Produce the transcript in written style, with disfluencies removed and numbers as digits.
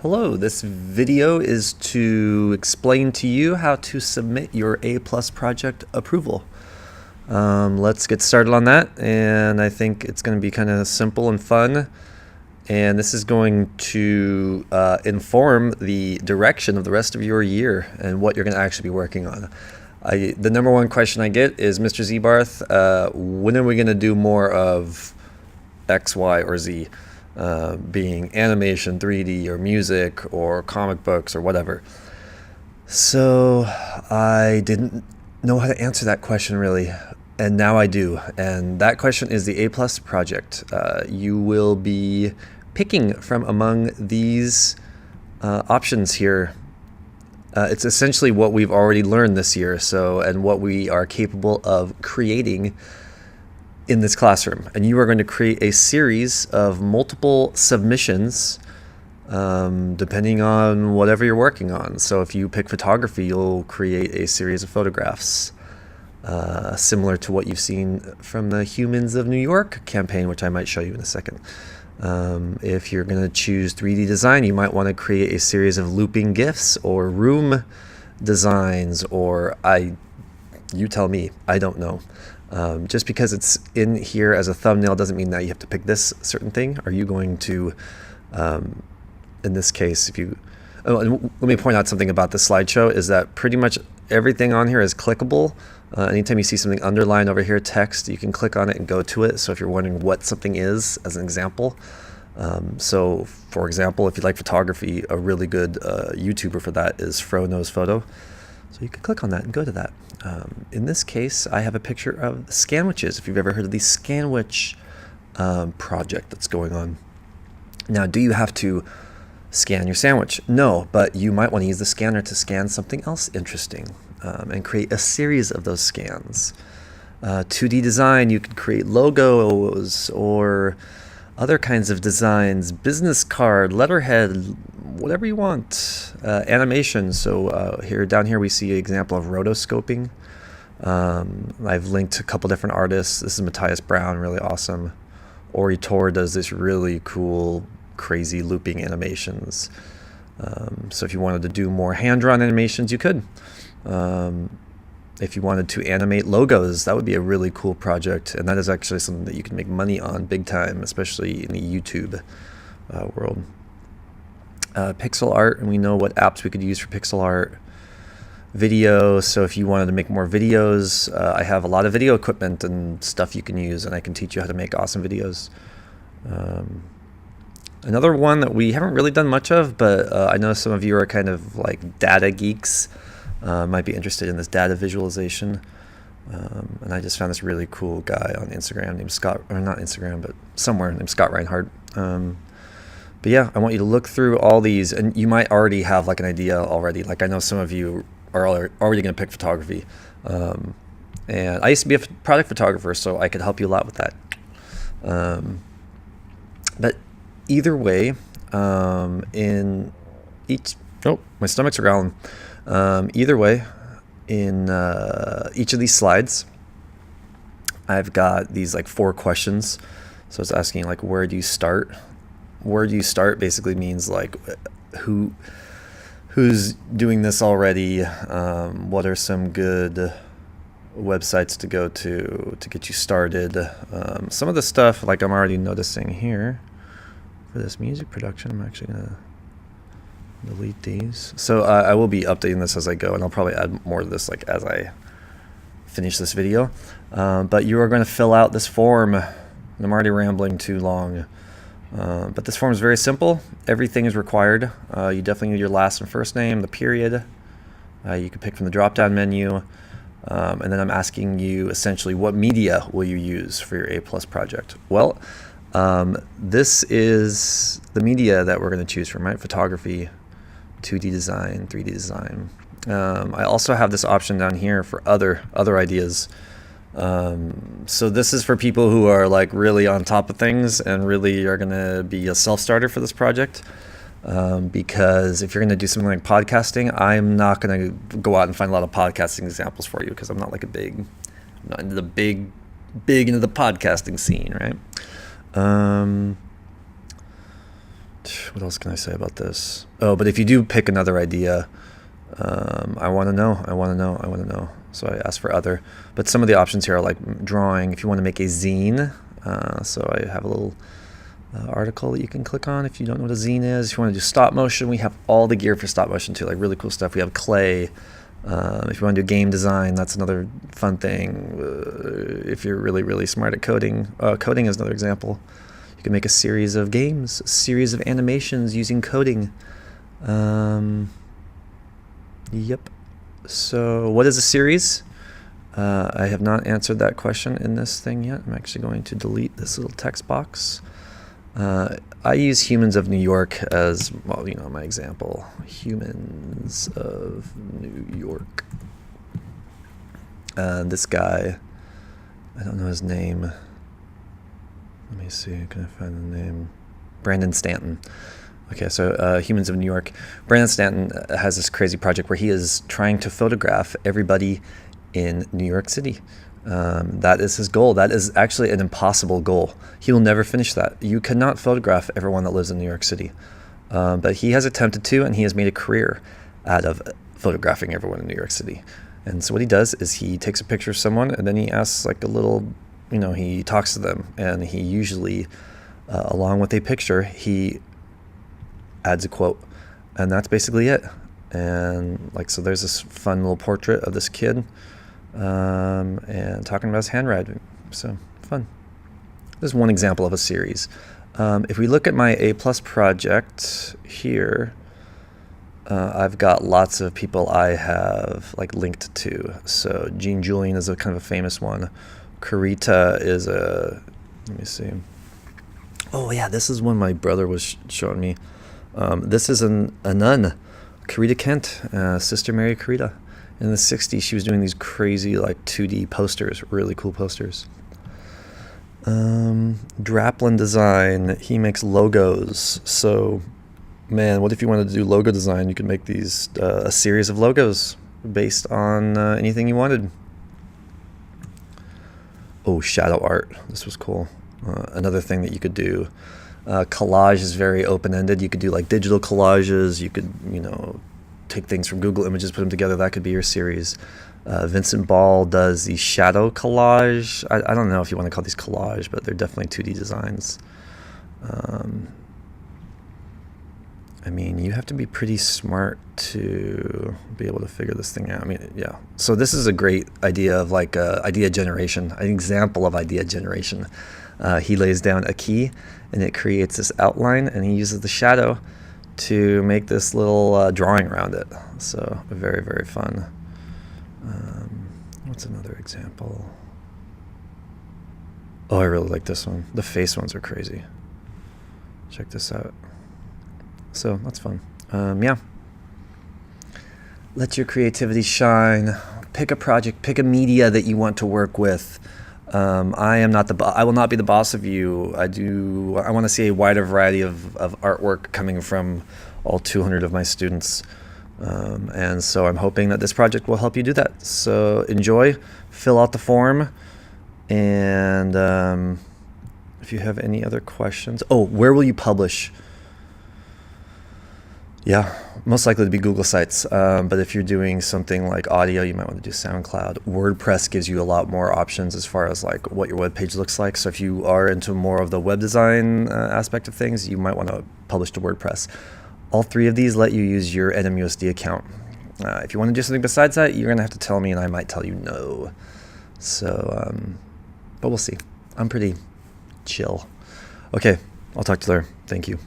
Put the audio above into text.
Hello, this video is to explain to you how to submit your A+ project approval. Let's get started on that, and I think it's going to be kind of simple and fun, and this is going to inform the direction of the rest of your year and what you're going to actually be working on. The number one question I get is, Mr. Zebarth, when are we going to do more of X, Y, or Z? Being animation, 3D, or music, or comic books, or whatever. So I didn't know how to answer that question really, and now I do. And that question is the A+ project. You will be picking from among these options here. It's essentially what we've already learned this year, and what we are capable of creating in this classroom. And you are going to create a series of multiple submissions depending on whatever you're working on. So if you pick photography, you'll create a series of photographs similar to what you've seen from the Humans of New York campaign, which I might show you in a second. If you're going to choose 3D design, you might want to create a series of looping GIFs or room designs, or you tell me, I don't know. Just because it's in here as a thumbnail doesn't mean that you have to pick this certain thing. Are you going to, in this case, and let me point out something about the slideshow, is that pretty much everything on here is clickable. Anytime you see something underlined over here, text, you can click on it and go to it. So if you're wondering what something is, as an example. So for example, if you like photography, a really good YouTuber for that is Fro Knows Photo. So you can click on that and go to that. In this case, I have a picture of Scanwiches, if you've ever heard of the Scanwich project that's going on. Now, do you have to scan your sandwich? No, but you might want to use the scanner to scan something else interesting and create a series of those scans. 2D design, you could create logos or other kinds of designs, business card, letterhead, whatever you want. Animation, so down here we see an example of rotoscoping. I've linked a couple different artists. This is Matthias Brown, really awesome. Ori Tor does this really cool, crazy looping animations. So if you wanted to do more hand-drawn animations, you could. If you wanted to animate logos, that would be a really cool project, and that is actually something that you can make money on big time, especially in the YouTube world. Pixel art, and we know what apps we could use for pixel art. Video, so if you wanted to make more videos, I have a lot of video equipment and stuff you can use, and I can teach you how to make awesome videos. Another one that we haven't really done much of, but I know some of you are kind of like data geeks, might be interested in this data visualization. And I just found this really cool guy on Instagram named Scott, or not Instagram, but somewhere named Scott Reinhardt. But yeah, I want you to look through all these, and you might already have like an idea already. Like I know some of you are already going to pick photography. And I used to be a product photographer, so I could help you a lot with that. But either way, in each, my stomach's growling. Either way, in each of these slides, I've got these like 4 questions. So it's asking like, where do you start? Where do you start basically means like who's doing this already? What are some good websites to go to get you started? Some of the stuff like I'm already noticing here for this music production, I'm actually gonna delete these. So I will be updating this as I go, and I'll probably add more to this like as I finish this video. But you are going to fill out this form, and I'm already rambling too long. But this form is very simple. Everything is required. You definitely need your last and first name, the period. You can pick from the drop-down menu. And then I'm asking you essentially, what media will you use for your A+ project? Well, this is the media that we're going to choose from, right? Photography, 2D design, 3D design. I also have this option down here for other ideas. So this is for people who are like really on top of things and really are going to be a self-starter for this project. Because if you're going to do something like podcasting, I'm not going to go out and find a lot of podcasting examples for you, because I'm not like I'm not into the big into the podcasting scene, right? what else can I say about this? Oh, but if you do pick another idea, I want to know. I want to know. I want to know. So I asked for other. But some of the options here are like drawing. If you want to make a zine, so I have a little article that you can click on if you don't know what a zine is. If you want to do stop motion, we have all the gear for stop motion too, like really cool stuff. We have clay. If you want to do game design, that's another fun thing. If you're really, really smart at coding, coding is another example. You can make a series of games, a series of animations using coding. Yep. So what is a series? I have not answered that question in this thing yet. I'm actually going to delete this little text box. I use Humans of New York as, well, you know, my example. Humans of New York. This guy, I don't know his name. Let me see, can I find the name? Brandon Stanton. Okay, so Humans of New York. Brandon Stanton has this crazy project where he is trying to photograph everybody in New York City. That is his goal. That is actually an impossible goal. He will never finish that. You cannot photograph everyone that lives in New York City. But he has attempted to, and he has made a career out of photographing everyone in New York City. And so what he does is he takes a picture of someone, and then he asks like a little, you know, he talks to them, and he usually, along with a picture, he adds a quote, and that's basically it. And like, so there's this fun little portrait of this kid, and talking about his handwriting. So fun. There's one example of a series. If we look at my A+ project here, I've got lots of people I have like linked to. So Jean Julian is a kind of a famous one. Carita is a, let me see. Oh yeah, this is one my brother was showing me. This is a nun, Carita Kent, Sister Mary Carita. In the 60s, she was doing these crazy like 2D posters, really cool posters. Draplin Design, he makes logos. So, man, what if you wanted to do logo design? You could make these a series of logos based on anything you wanted. Oh, shadow art. This was cool. Another thing that you could do. Collage is very open-ended. You could do like digital collages. You could, you know, take things from Google Images, put them together. That could be your series. Vincent Ball does the shadow collage. I don't know if you want to call these collage, but they're definitely 2D designs. I mean, you have to be pretty smart to be able to figure this thing out. I mean, yeah. So this is a great idea of like idea generation, an example of idea generation. He lays down a key, and it creates this outline, and he uses the shadow to make this little drawing around it. So very, very fun. What's another example? Oh, I really like this one. The face ones are crazy. Check this out. So that's fun. Yeah. Let your creativity shine. Pick a project, pick a media that you want to work with. I will not be the boss of you. I want to see a wider variety of artwork coming from all 200 of my students. And so I'm hoping that this project will help you do that. So enjoy, fill out the form, and if you have any other questions. Oh, where will you publish? Yeah, most likely to be Google Sites. But if you're doing something like audio, you might want to do SoundCloud. WordPress gives you a lot more options as far as like what your web page looks like. So if you are into more of the web design aspect of things, you might want to publish to WordPress. All three of these let you use your NMUSD account. If you want to do something besides that, you're going to have to tell me, and I might tell you no. So, but we'll see. I'm pretty chill. Okay, I'll talk to you later. Thank you.